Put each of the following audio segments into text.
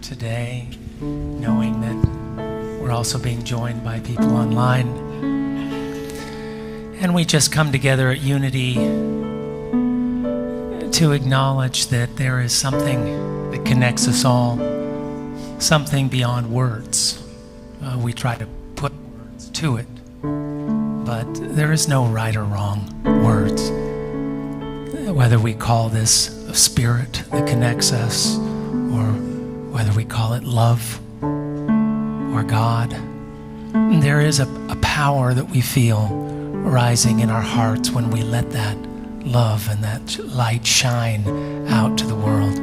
today, knowing that we're also being joined by people online. And we just come together at Unity to acknowledge that there is something that connects us all, something beyond words. We try to put words to it, but there is no right or wrong words. Whether we call this a spirit that connects us, or whether we call it love or God, there is a power that we feel rising in our hearts when we let that love and that light shine out to the world.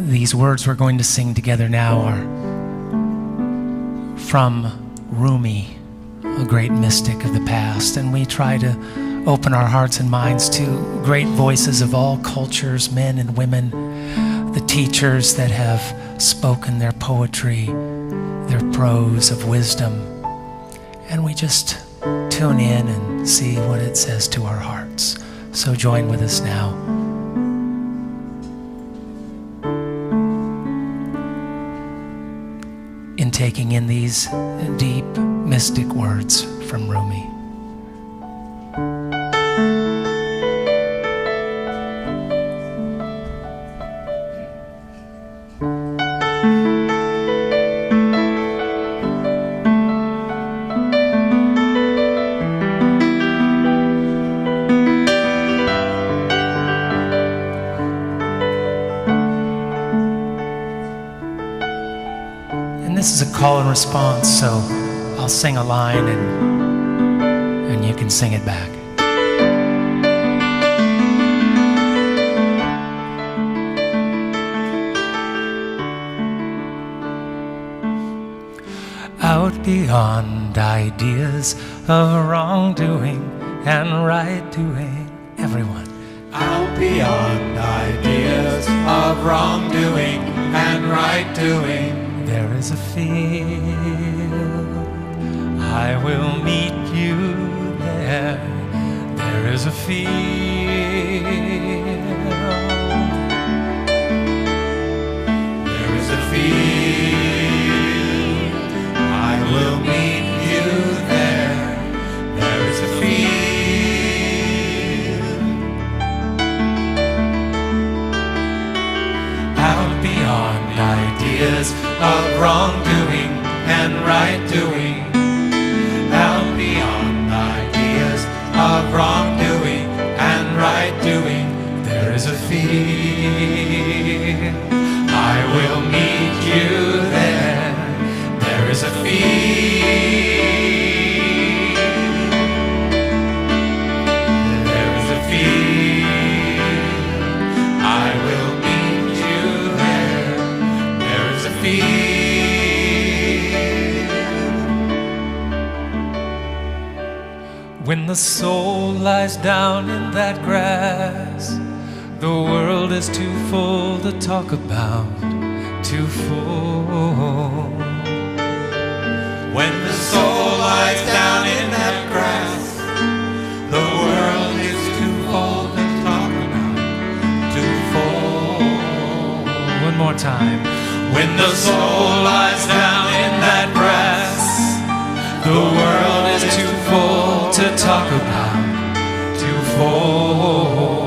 These words we're going to sing together now are from Rumi, a great mystic of the past, and we try to open our hearts and minds to great voices of all cultures, men and women, the teachers that have spoken their poetry, their prose of wisdom, and we just tune in and see what it says to our hearts. So join with us now. In taking in these deep, mystic words from Rumi. This is a call and response, so I'll sing a line and you can sing it back. Out beyond ideas of wrongdoing and right doing, everyone. Out beyond ideas of wrongdoing and right doing, there is a field, I will meet you there. There is a field, there is a field, I will meet you there. There is a field, out beyond ideas of wrongdoing and right doing, out beyond ideas of wrongdoing and right doing, there is a field, I will meet you there. There is a field, there is a field, I will meet you there. There is a field. When the soul lies down in that grass, the world is too full to talk about, too full. When the soul lies down in that grass, the world is too full to talk about, too full. One more time. When the soul lies down in that grass, the world is too full to talk about, too full.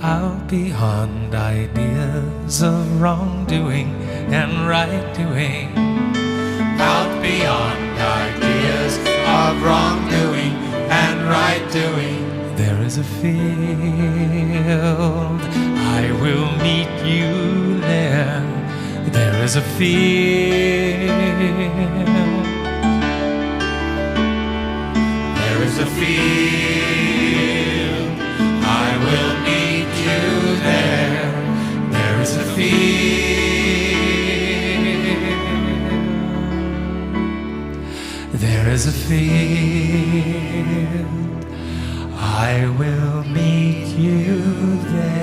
Out beyond ideas of wrongdoing and right doing, out beyond ideas of wrongdoing and right doing, there is a field, I will meet you there. There is a field, there is a field, I will meet you there. There is a field, there is a field, I will meet you there.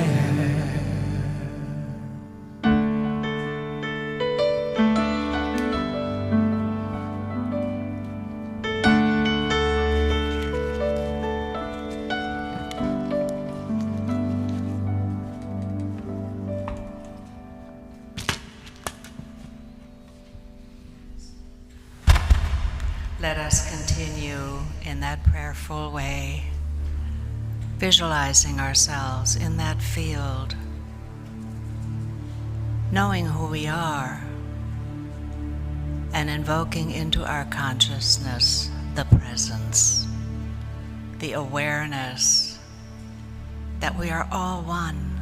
let us continue in that prayerful way, visualizing ourselves in that field, knowing who we are, and invoking into our consciousness the presence, the awareness that we are all one,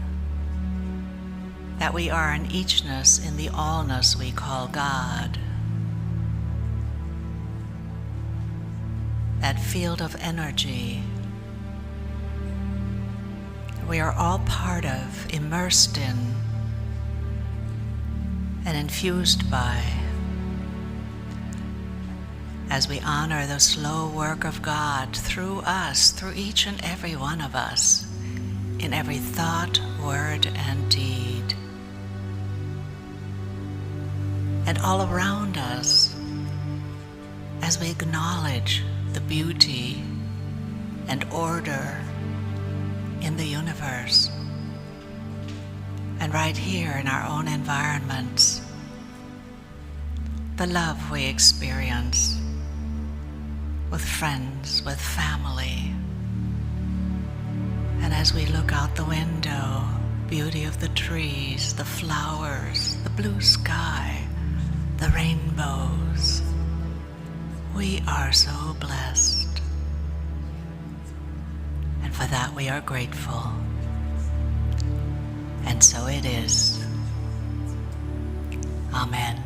that we are an eachness in the allness we call God. That field of energy we are all part of, immersed in, and infused by, as we honor the slow work of God through us, through each and every one of us, in every thought, word, and deed. And all around us, as we acknowledge the beauty and order in the universe, and right here in our own environments, the love we experience with friends, with family, and as we look out the window, beauty of the trees, the flowers, the blue sky, the rainbows. We are so blessed, and for that we are grateful. And so it is. Amen.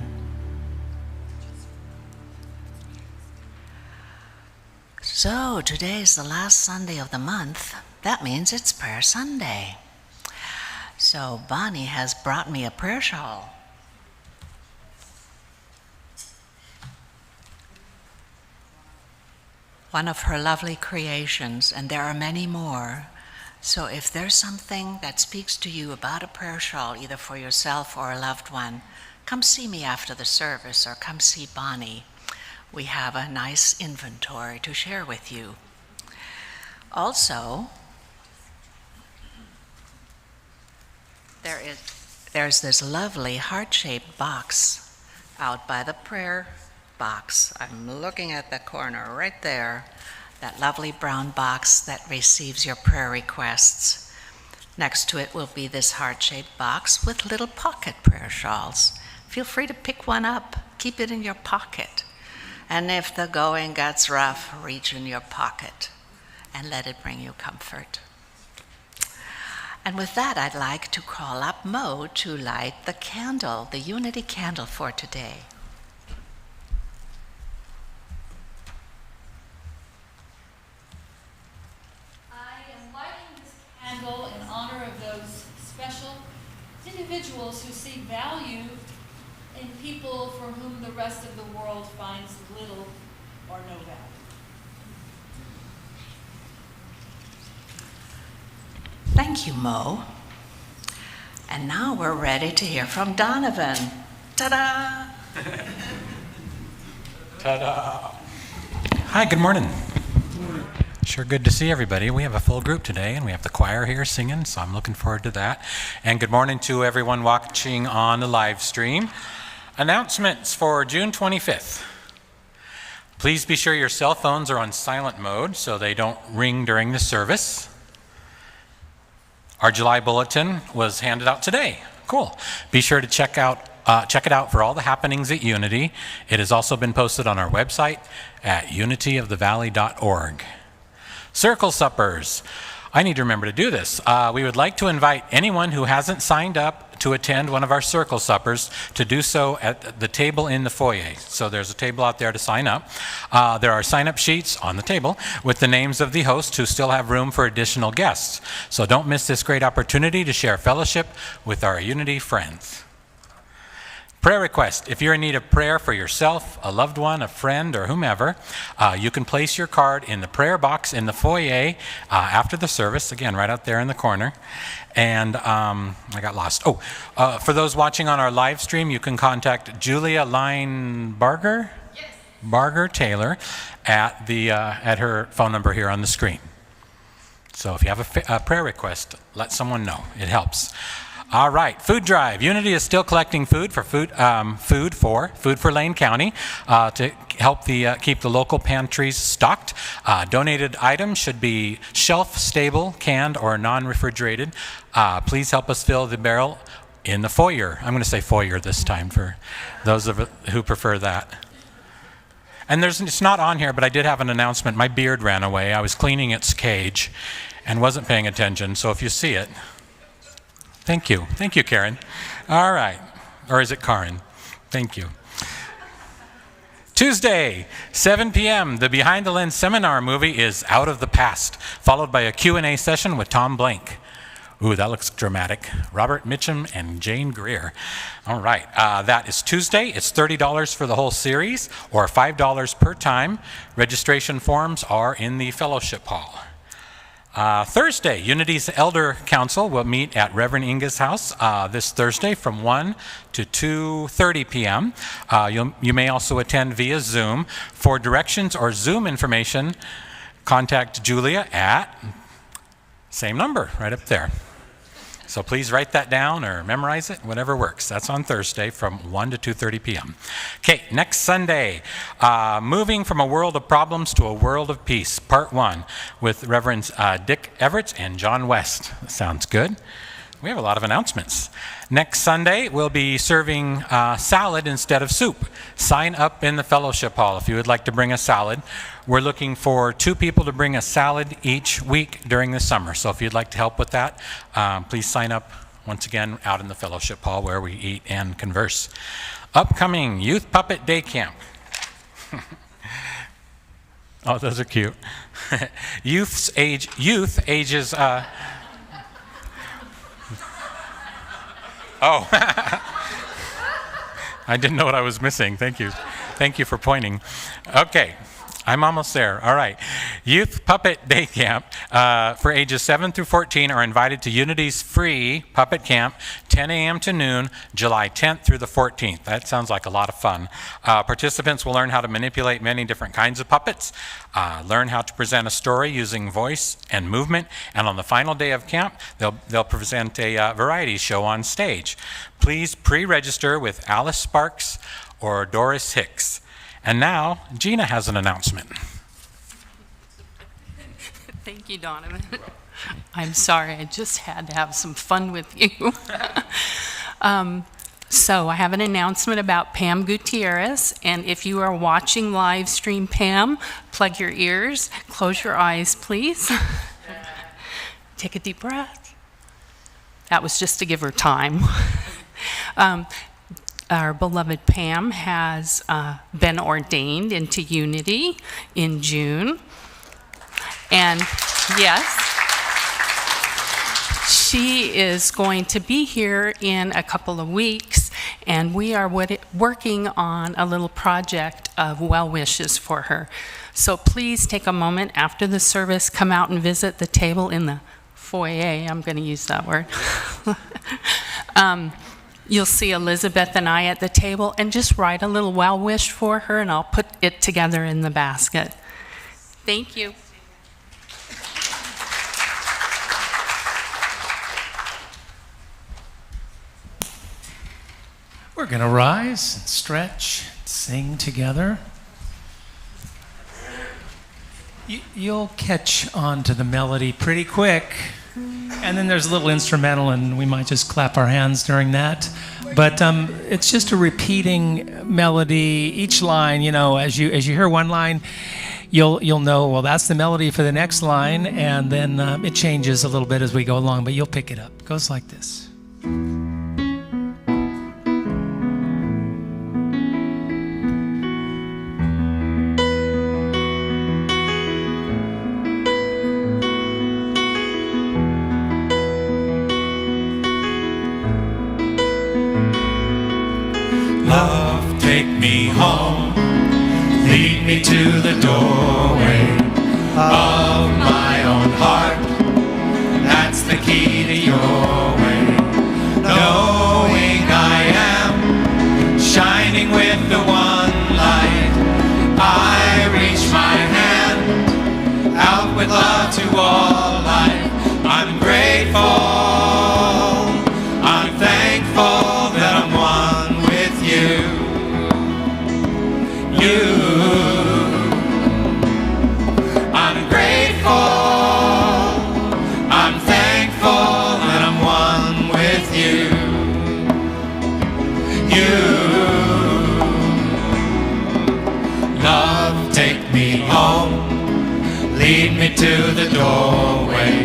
So today is the last Sunday of the month. That means it's Prayer Sunday. So Bonnie has brought me a prayer shawl. One of her lovely creations, and there are many more. So if there's something that speaks to you about a prayer shawl, either for yourself or a loved one, come see me after the service or come see Bonnie. We have a nice inventory to share with you. Also, there's this lovely heart-shaped box out by the prayer box. I'm looking at the corner right there, that lovely brown box that receives your prayer requests. Next to it will be this heart-shaped box with little pocket prayer shawls. Feel free to pick one up, keep it in your pocket. And if the going gets rough, reach in your pocket and let it bring you comfort. And with that, I'd like to call up Mo to light the candle, the unity candle for today. Candle in honor of those special individuals who see value in people for whom the rest of the world finds little or no value. Thank you, Mo. And now we're ready to hear from Donovan. Ta-da! Ta-da! Hi, good morning. Sure good to see everybody. We have a full group today, and we have the choir here singing, so I'm looking forward to that. And good morning to everyone watching on the live stream. Announcements for June 25th. Please be sure your cell phones are on silent mode so they don't ring during the service. Our July bulletin was handed out today. Cool. Be sure to check it out for all the happenings at Unity. It has also been posted on our website at unityofthevalley.org. Circle suppers. I need to remember to do this. We would like to invite anyone who hasn't signed up to attend one of our circle suppers to do so at the table in the foyer. So there's a table out there to sign up. There are sign-up sheets on the table with the names of the hosts who still have room for additional guests. So don't miss this great opportunity to share fellowship with our Unity friends. Prayer request. If you're in need of prayer for yourself, a loved one, a friend, or whomever, you can place your card in the prayer box in the foyer after the service, again, right out there in the corner. And I got lost. For those watching on our live stream, you can contact Julia Line Barger? Yes. Barger Taylor at her phone number here on the screen. So if you have a prayer request, let someone know. It helps. All right, food drive. Unity is still collecting food for Food for Lane County to help keep the local pantries stocked. Donated items should be shelf-stable, canned, or non-refrigerated. Please help us fill the barrel in the foyer. I'm going to say foyer this time for those who prefer that. And it's not on here, but I did have an announcement. My beard ran away. I was cleaning its cage and wasn't paying attention, so if you see it, thank you. Thank you, Karen. All right. Or is it Karen? Thank you. Tuesday, 7 p.m., the Behind the Lens seminar movie is Out of the Past, followed by a Q&A session with Tom Blank. Ooh, that looks dramatic. Robert Mitchum and Jane Greer. All right, that is Tuesday. It's $30 for the whole series, or $5 per time. Registration forms are in the fellowship hall. Thursday, Unity's Elder Council will meet at Reverend Inga's house this Thursday from 1 to 2:30 p.m. You may also attend via Zoom. For directions or Zoom information, contact Julia at same number right up there. So please write that down or memorize it, whatever works. That's on Thursday from 1 to 2:30 p.m. Okay, next Sunday, Moving from a World of Problems to a World of Peace, Part 1, with Reverends Dick Everett and John West. Sounds good. We have a lot of announcements. Next Sunday, we'll be serving salad instead of soup. Sign up in the fellowship hall if you would like to bring a salad. We're looking for 2 people to bring a salad each week during the summer. So if you'd like to help with that, please sign up once again out in the fellowship hall where we eat and converse. Upcoming Youth Puppet Day Camp. Oh, those are cute. Youth ages... Oh, I didn't know what I was missing. Thank you. Thank you for pointing. Okay, I'm almost there. All right. Youth Puppet Day Camp for ages 7 through 14 are invited to Unity's free puppet camp, 10 a.m. to noon, July 10th through the 14th. That sounds like a lot of fun. Participants will learn how to manipulate many different kinds of puppets, learn how to present a story using voice and movement, and on the final day of camp, they'll present a variety show on stage. Please pre-register with Alice Sparks or Doris Hicks. And now, Gina has an announcement. Thank you, Donovan. I'm sorry, I just had to have some fun with you. So I have an announcement about Pam Gutierrez, and if you are watching live stream Pam, plug your ears, close your eyes, please. Take a deep breath. That was just to give her time. Our beloved Pam has been ordained into Unity in June. And yes, she is going to be here in a couple of weeks, and we are working on a little project of well wishes for her. So please take a moment after the service, come out and visit the table in the foyer. I'm going to use that word. You'll see Elizabeth and I at the table, and just write a little well wish for her, and I'll put it together in the basket. Thank you. We're going to rise and stretch, sing together. You'll catch on to the melody pretty quick. And then there's a little instrumental, and we might just clap our hands during that. But it's just a repeating melody. Each line, you know, as you hear one line, you'll know, well, that's the melody for the next line, and then it changes a little bit as we go along, but you'll pick it up. It goes like this. Love, take me home, lead me to the doorway of my own heart. That's the key to your way. Knowing I am shining with the one light, I reach my hand out with love to all life. I'm grateful, I'm Lead me to the doorway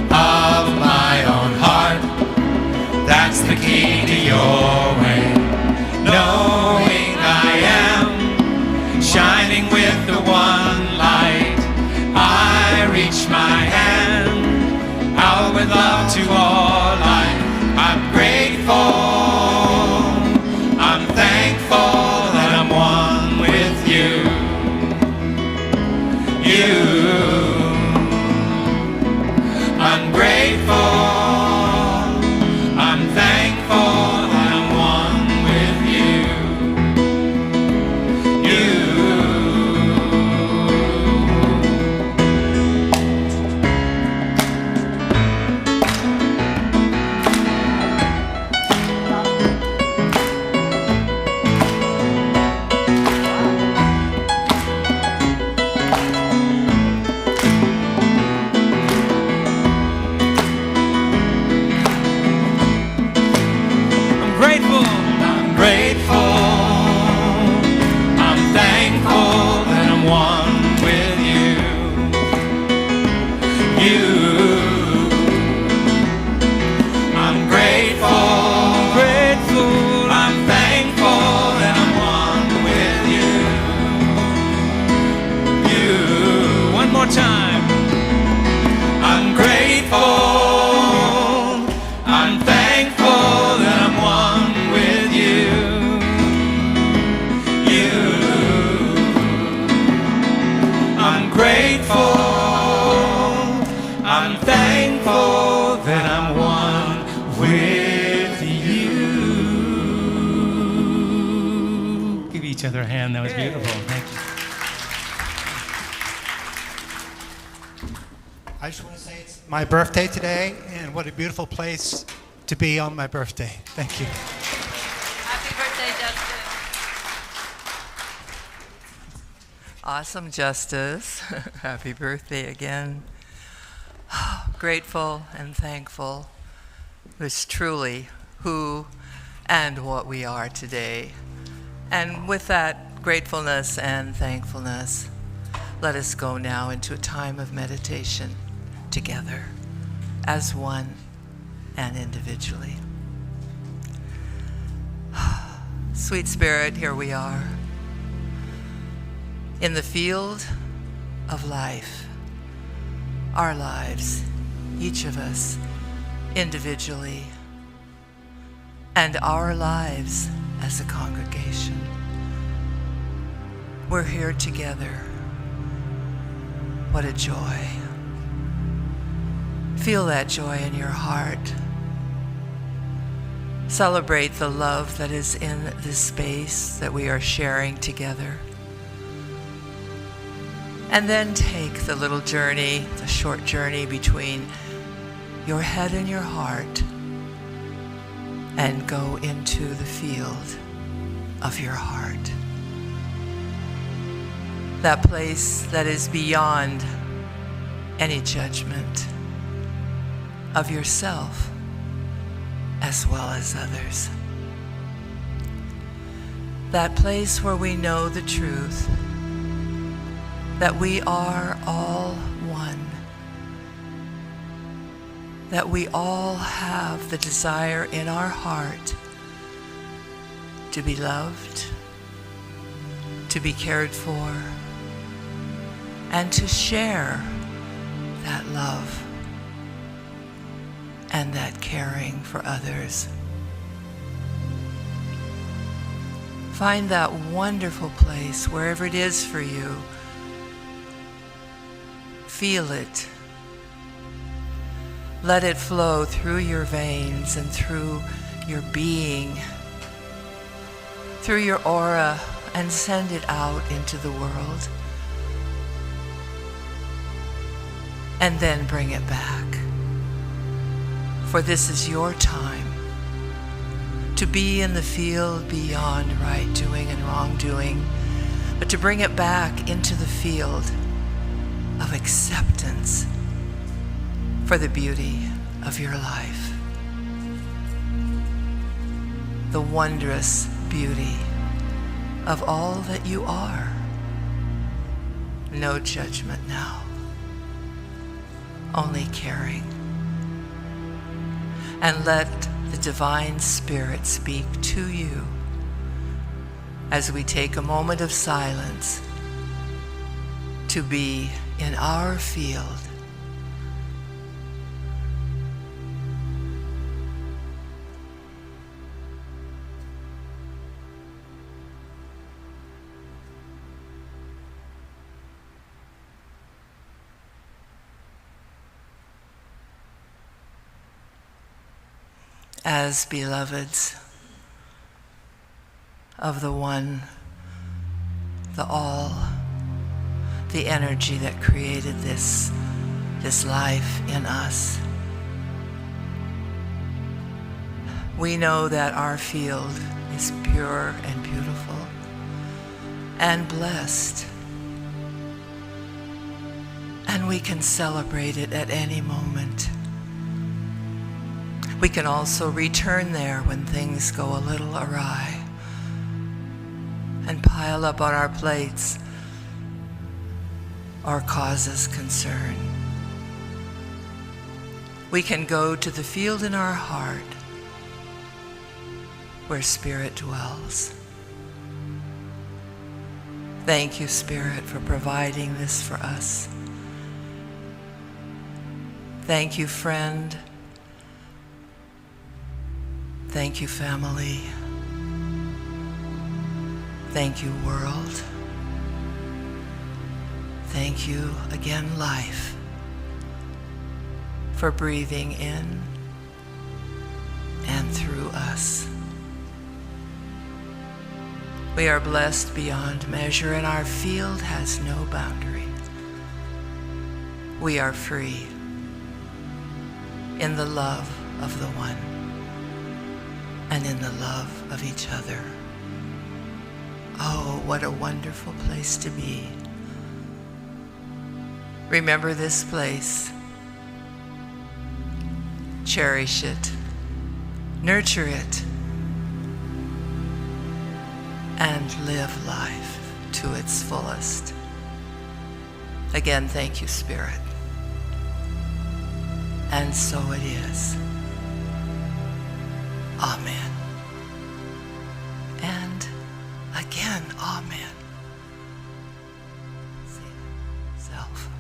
of my own heart. That's the key to your way. Knowing I am shining with the one light. I reach my hand out with love to all life. I'm grateful. I'm thankful that I'm one with you. I'm grateful. I'm thankful that I'm one with you. Each other a hand. That was beautiful. Thank you. I just want to say it's my birthday today, and what a beautiful place to be on my birthday. Thank you. Happy birthday, Justice. Awesome, Justice. Happy birthday again. Grateful and thankful is truly who and what we are today. And with that gratefulness and thankfulness, let us go now into a time of meditation together as one and individually. Sweet Spirit, here we are in the field of life, our lives, each of us individually, and our lives as a congregation. We're here together. What a joy. Feel that joy in your heart. Celebrate the love that is in this space that we are sharing together. And then take the little journey, the short journey between your head and your heart, and go into the field of your heart. That place that is beyond any judgment of yourself as well as others. That place where we know the truth, that we are all one, that we all have the desire in our heart to be loved, to be cared for, and to share that love and that caring for others. Find that wonderful place wherever it is for you. Feel it. Let it flow through your veins and through your being, through your aura, and send it out into the world. And then bring it back. For this is your time to be in the field beyond right doing and wrongdoing, but to bring it back into the field of acceptance for the beauty of your life, the wondrous beauty of all that you are. No judgment now. only caring. And let the divine Spirit speak to you as we take a moment of silence to be in our field. As beloveds of the One, the All, the energy that created this life in us, we know that our field is pure and beautiful and blessed, and we can celebrate it at any moment. We can also return there when things go a little awry and pile up on our plates or cause us concern. We can go to the field in our heart where Spirit dwells. Thank you, Spirit, for providing this for us. Thank you, friend. Thank you, family. Thank you, world. Thank you again, life, for breathing in and through us. We are blessed beyond measure, and our field has no boundary. We are free in the love of the One and in the love of each other. Oh, what a wonderful place to be. Remember this place. Cherish it. Nurture it. And live life to its fullest. Again, thank you, Spirit. And so it is. Amen. And again, amen. See self.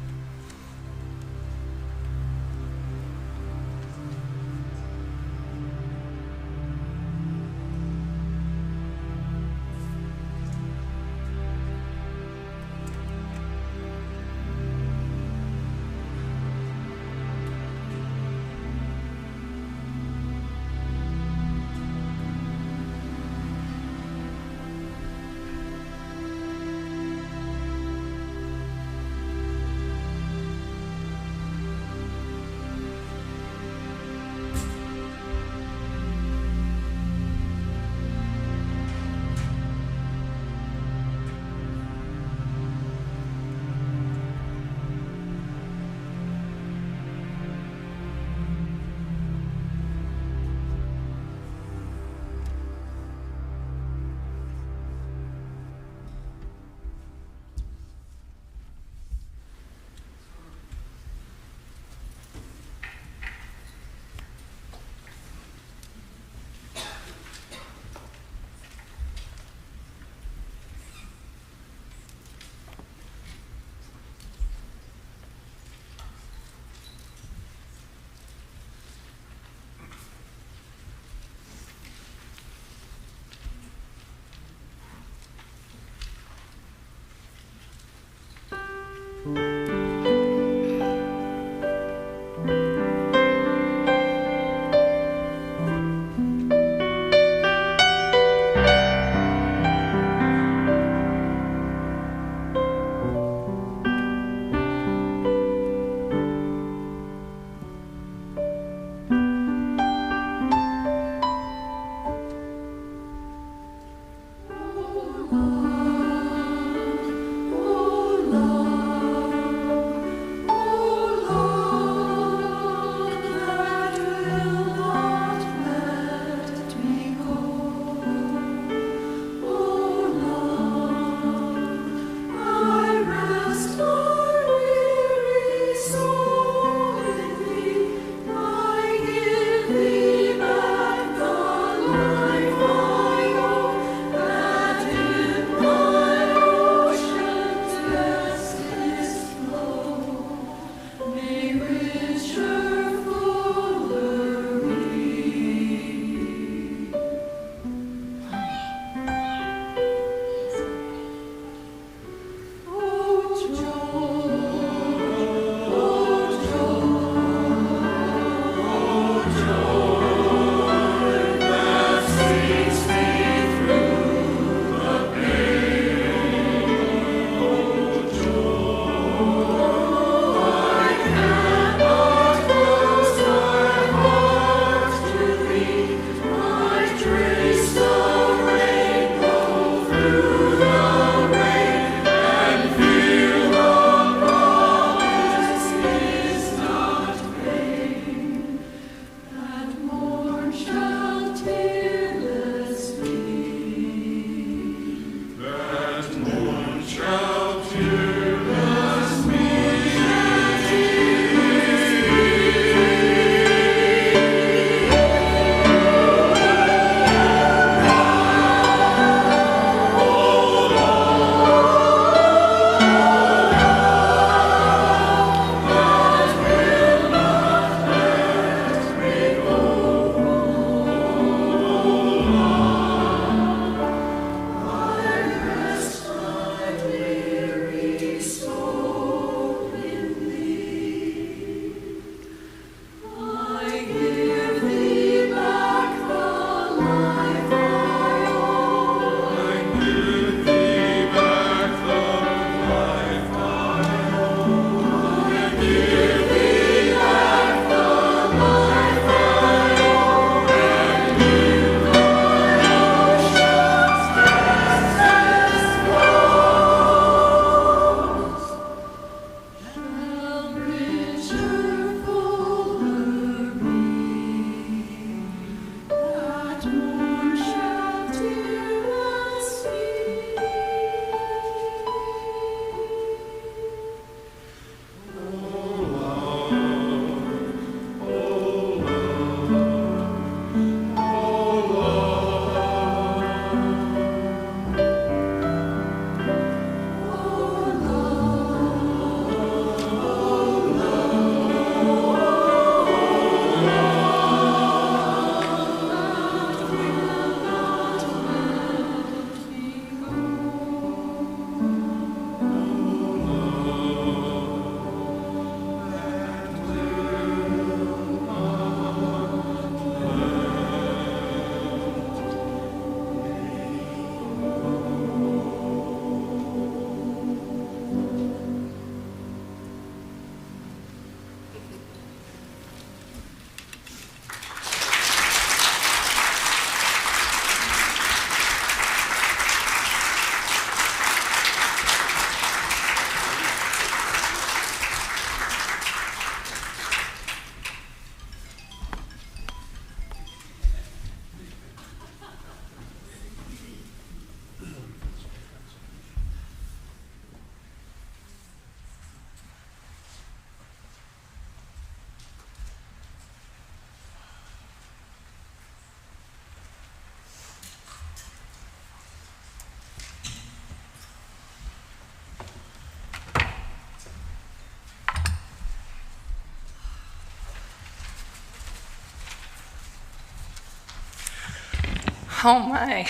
Oh my.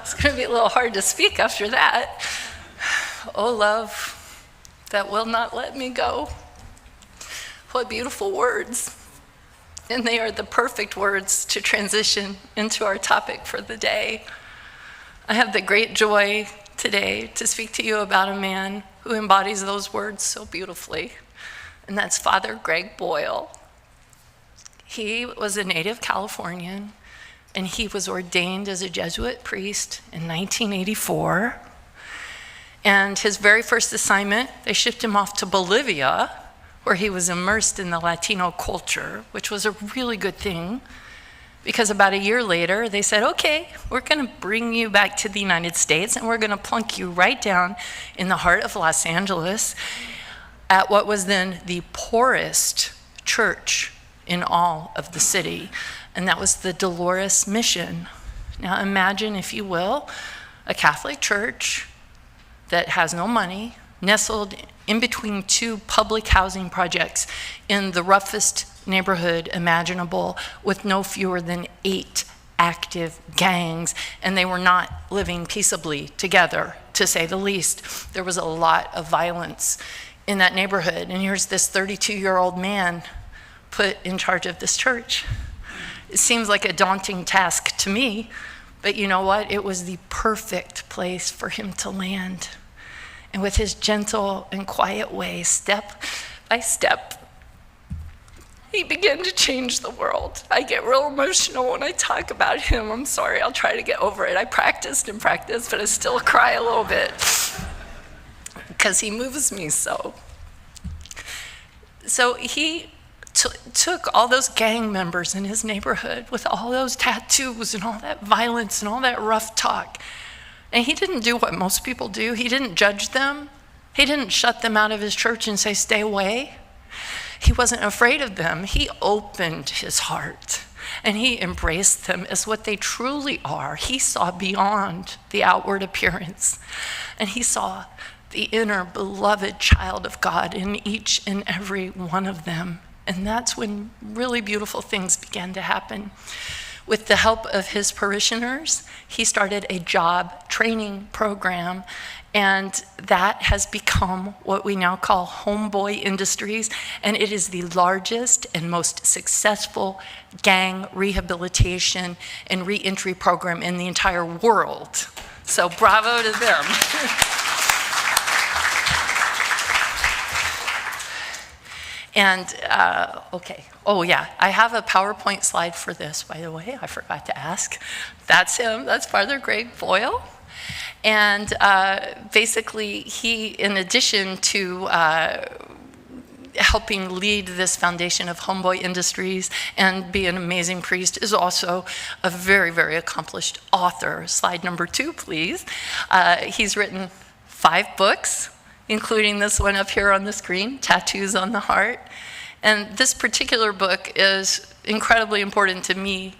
It's going to be a little hard to speak after that. Oh, love that will not let me go. What beautiful words. And they are the perfect words to transition into our topic for the day. I have the great joy today to speak to you about a man who embodies those words so beautifully, and that's Father Greg Boyle. He was a native Californian, and he was ordained as a Jesuit priest in 1984. And his very first assignment, they shipped him off to Bolivia, where he was immersed in the Latino culture, which was a really good thing, because about a year later, they said, okay, we're going to bring you back to the United States, and we're going to plunk you right down in the heart of Los Angeles at what was then the poorest church in all of the city, and that was the Dolores Mission. Now imagine, if you will, a Catholic church that has no money, nestled in between two public housing projects in the roughest neighborhood imaginable, with no fewer than 8 active gangs, and they were not living peaceably together, to say the least. There was a lot of violence in that neighborhood, and here's this 32-year-old man put in charge of this church. It seems like a daunting task to me, but you know what? It was the perfect place for him to land. And with his gentle and quiet way, step by step, he began to change the world. I get real emotional when I talk about him. I'm sorry, I'll try to get over it. I practiced and practiced, but I still cry a little bit because he moves me so. So he took all those gang members in his neighborhood with all those tattoos and all that violence and all that rough talk. And he didn't do what most people do. He didn't judge them. He didn't shut them out of his church and say, stay away. He wasn't afraid of them. He opened his heart and he embraced them as what they truly are. He saw beyond the outward appearance, and he saw the inner beloved child of God in each and every one of them. And that's when really beautiful things began to happen. With the help of his parishioners, he started a job training program, and that has become what we now call Homeboy Industries, and it is the largest and most successful gang rehabilitation and reentry program in the entire world. So bravo to them. And, okay, oh yeah, I have a PowerPoint slide for this, by the way, I forgot to ask. That's him, that's Father Greg Boyle. And basically, he, in addition to helping lead this foundation of Homeboy Industries and be an amazing priest, is also a very, very accomplished author. Slide number 2, please. He's written 5 books, including this one up here on the screen, Tattoos on the Heart. And this particular book is incredibly important to me.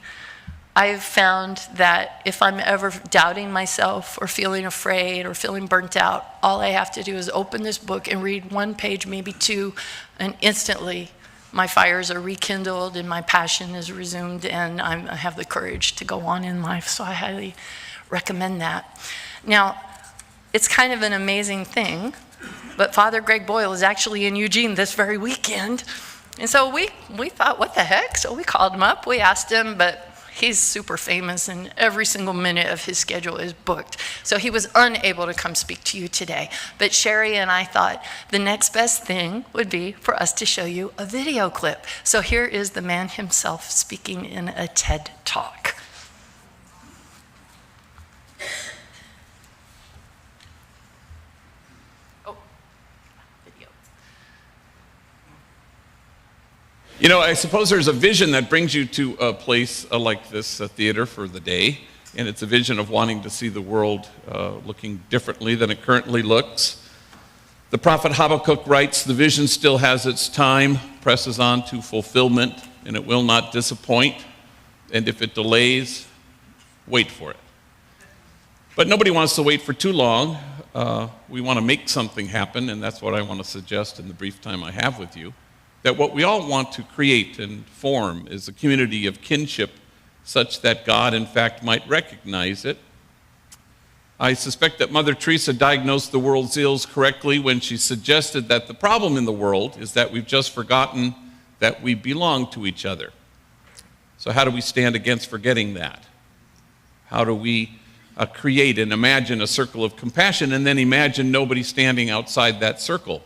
I've found that if I'm ever doubting myself or feeling afraid or feeling burnt out, all I have to do is open this book and read 1 page, maybe 2, and instantly my fires are rekindled and my passion is resumed, and I have the courage to go on in life. So I highly recommend that. Now, it's kind of an amazing thing, but Father Greg Boyle is actually in Eugene this very weekend. And so we thought, what the heck? So we called him up, we asked him, but he's super famous and every single minute of his schedule is booked. So he was unable to come speak to you today. But Sherry and I thought the next best thing would be for us to show you a video clip. So here is the man himself speaking in a TED Talk. You know, I suppose there's a vision that brings you to a place like this, a theater for the day, and it's a vision of wanting to see the world looking differently than it currently looks. The prophet Habakkuk writes, "The vision still has its time, presses on to fulfillment, and it will not disappoint, and if it delays, wait for it." But nobody wants to wait for too long. We want to make something happen, and that's what I want to suggest in the brief time I have with you. That what we all want to create and form is a community of kinship such that God, in fact, might recognize it. I suspect that Mother Teresa diagnosed the world's ills correctly when she suggested that the problem in the world is that we've just forgotten that we belong to each other. So how do we stand against forgetting that? How do we create and imagine a circle of compassion and then imagine nobody standing outside that circle?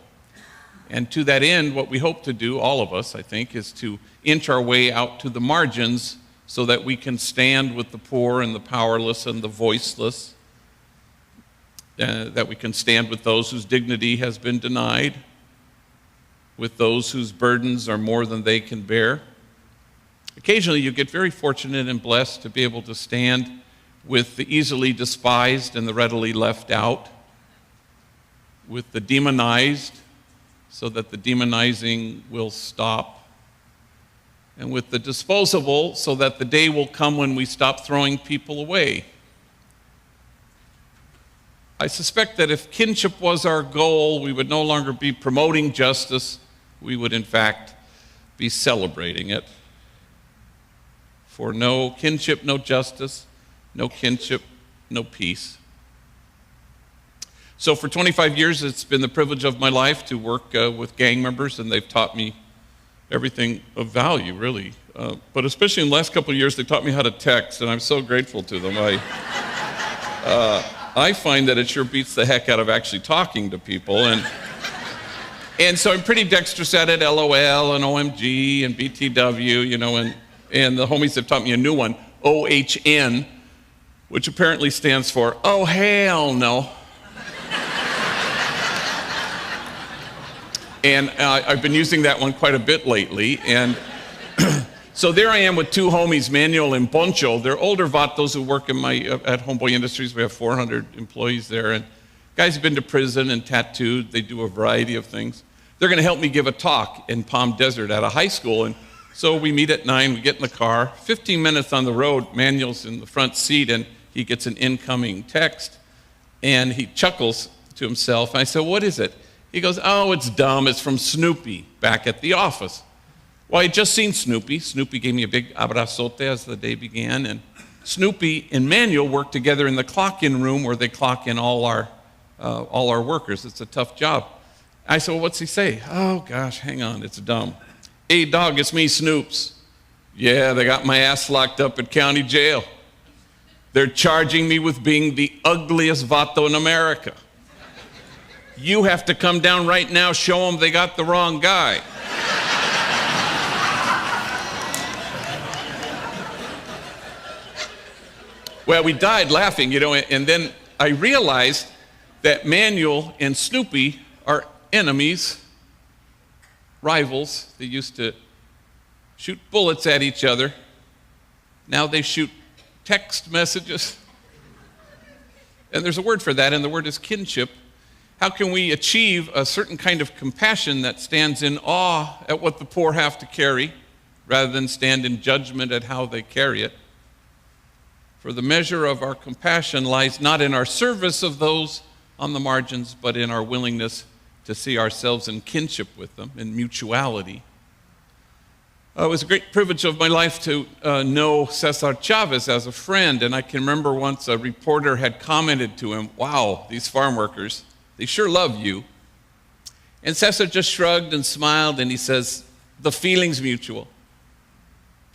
And to that end, what we hope to do, all of us, I think, is to inch our way out to the margins so that we can stand with the poor and the powerless and the voiceless, that we can stand with those whose dignity has been denied, with those whose burdens are more than they can bear. Occasionally, you get very fortunate and blessed to be able to stand with the easily despised and the readily left out, with the demonized so that the demonizing will stop, and with the disposable so that the day will come when we stop throwing people away. I suspect that if kinship was our goal, we would no longer be promoting justice, we would in fact be celebrating it. For no kinship, no justice, no kinship, no peace. So for 25 years, it's been the privilege of my life to work with gang members, and they've taught me everything of value, really. But especially in the last couple of years, they taught me how to text, and I'm so grateful to them. I find that it sure beats the heck out of actually talking to people, and so I'm pretty dexterous at it, LOL and OMG and BTW, you know, and the homies have taught me a new one, OHN, which apparently stands for, oh, hell no. And I've been using that one quite a bit lately. And so there I am with two homies, Manuel and Poncho. They're older vatos who work in at Homeboy Industries. We have 400 employees there. And guys have been to prison and tattooed. They do a variety of things. They're going to help me give a talk in Palm Desert at a high school. And so we meet at 9, we get in the car. 15 minutes on the road, Manuel's in the front seat, and he gets an incoming text. And he chuckles to himself. And I said, what is it? He goes, oh, it's dumb. It's from Snoopy back at the office. Well, I had just seen Snoopy. Snoopy gave me a big abrazote as the day began. And Snoopy and Manuel work together in the clock-in room where they clock in all our workers. It's a tough job. I said, well, what's he say? Oh, gosh, hang on. It's dumb. Hey, dog, it's me, Snoops. Yeah, they got my ass locked up at county jail. They're charging me with being the ugliest vato in America. You have to come down right now, show them they got the wrong guy. Well, we died laughing, you know, and then I realized that Manuel and Snoopy are enemies, rivals. They used to shoot bullets at each other. Now they shoot text messages. And there's a word for that, and the word is kinship. How can we achieve a certain kind of compassion that stands in awe at what the poor have to carry, rather than stand in judgment at how they carry it? For the measure of our compassion lies not in our service of those on the margins, but in our willingness to see ourselves in kinship with them, in mutuality. It was a great privilege of my life to know Cesar Chavez as a friend, and I can remember once a reporter had commented to him, wow, these farm workers, they sure love you. And Cesar just shrugged and smiled, and he says, the feeling's mutual.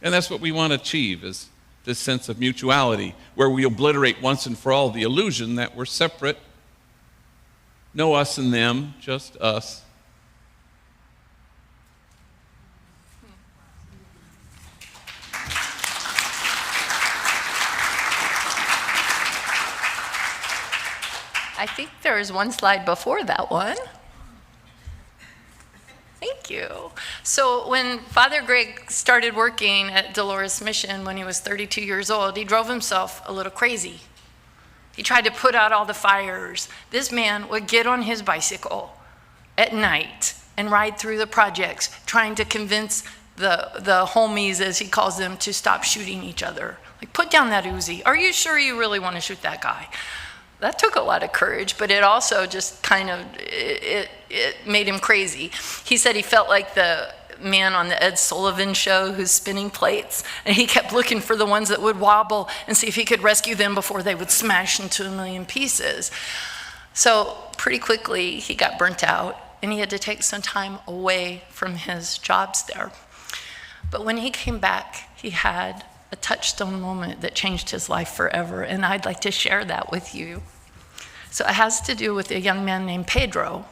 And that's what we want to achieve, is this sense of mutuality, where we obliterate once and for all the illusion that we're separate. No us and them, just us. I think there is one slide before that one. Thank you. So when Father Greg started working at Dolores Mission when he was 32 years old, he drove himself a little crazy. He tried to put out all the fires. This man would get on his bicycle at night and ride through the projects, trying to convince the homies, as he calls them, to stop shooting each other. Like, put down that Uzi. Are you sure you really want to shoot that guy? That took a lot of courage, but it also just kind of, it made him crazy. He said he felt like the man on the Ed Sullivan show who's spinning plates, and he kept looking for the ones that would wobble and see if he could rescue them before they would smash into a million pieces. So pretty quickly, he got burnt out, and he had to take some time away from his jobs there. But when he came back, he had a touchstone moment that changed his life forever, and I'd like to share that with you. So it has to do with a young man named Pedro.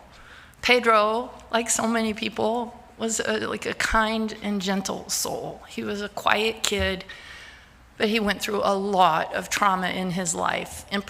Pedro, like so many people, was like a kind and gentle soul. He was a quiet kid, but he went through a lot of trauma in his life, and